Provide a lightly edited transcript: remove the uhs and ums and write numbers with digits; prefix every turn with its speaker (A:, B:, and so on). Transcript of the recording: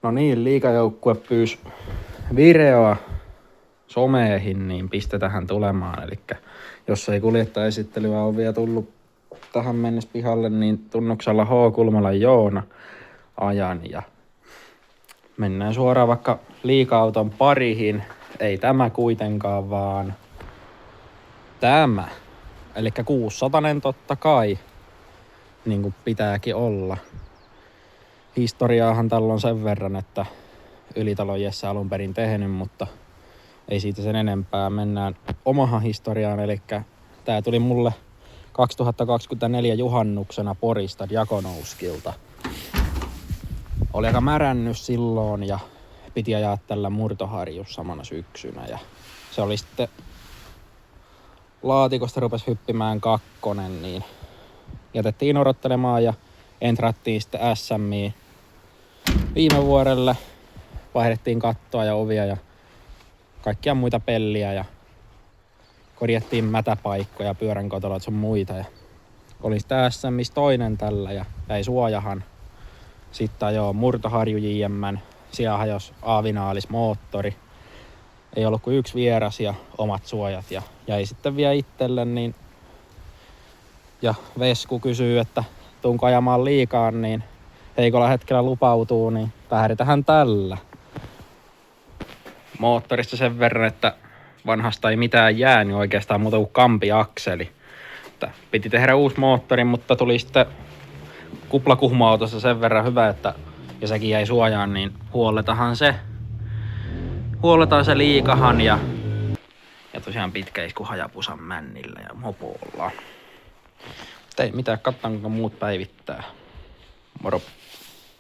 A: No niin, liigajoukkue pyysi videoa someihin, niin pistetään tulemaan. Eli jos ei kuljettajaesittelyä ole vielä tullut tähän mennessä pihalle, niin tunnuksella H. Kulmalan Joona ajan. Ja mennään suoraan vaikka liiga-auton pariin. Ei tämä kuitenkaan, vaan tämä. Eli 600 totta kai, niin kuin pitääkin olla. Historiaahan tällä on sen verran, että Ylitalon Jesse alun perin tehnyt, mutta ei siitä sen enempää. Mennään omahan historiaan, eli tää tuli mulle 2024 juhannuksena Porista Diakonouskilta. Oli aika märännyt silloin ja piti ajaa tällä Murtoharjussa samana syksynä. Ja se oli sitten laatikosta rupesi hyppimään kakkonen, niin jätettiin odottelemaan ja entrattiin sitten SMiin viime vuodelle. Vaihdettiin kattoa ja ovia ja kaikkia muita pelliä ja korjattiin mätäpaikkoja, pyörän kotolot sun muita. Ja oli sitten SMissä toinen tällä ja jäi suojahan. Sitten ajoi Murtoharju JM:n, siellä hajosi Aavinaalis moottori. Ei ollut kuin yksi vieras ja omat suojat ja jäi sitten vielä itselle. Niin ja Vesku kysyy, että tuunko ajamaan liikaan, niin heikolla hetkellä lupautuu, niin lähdetään tällä. Moottorista sen verran, että vanhasta ei mitään jää, niin oikeastaan muuta kuin kampiakseli. Piti tehdä uusi moottori, mutta tuli sitten kuplakuhma-autossa sen verran hyvä, että ja sekin jäi suojaan, niin huolletaan se liikahan ja tosiaan pitkä isku Hajabusan männillä ja mopolla. Ei mitään, katsotaan kuinka muut päivittää. Moro!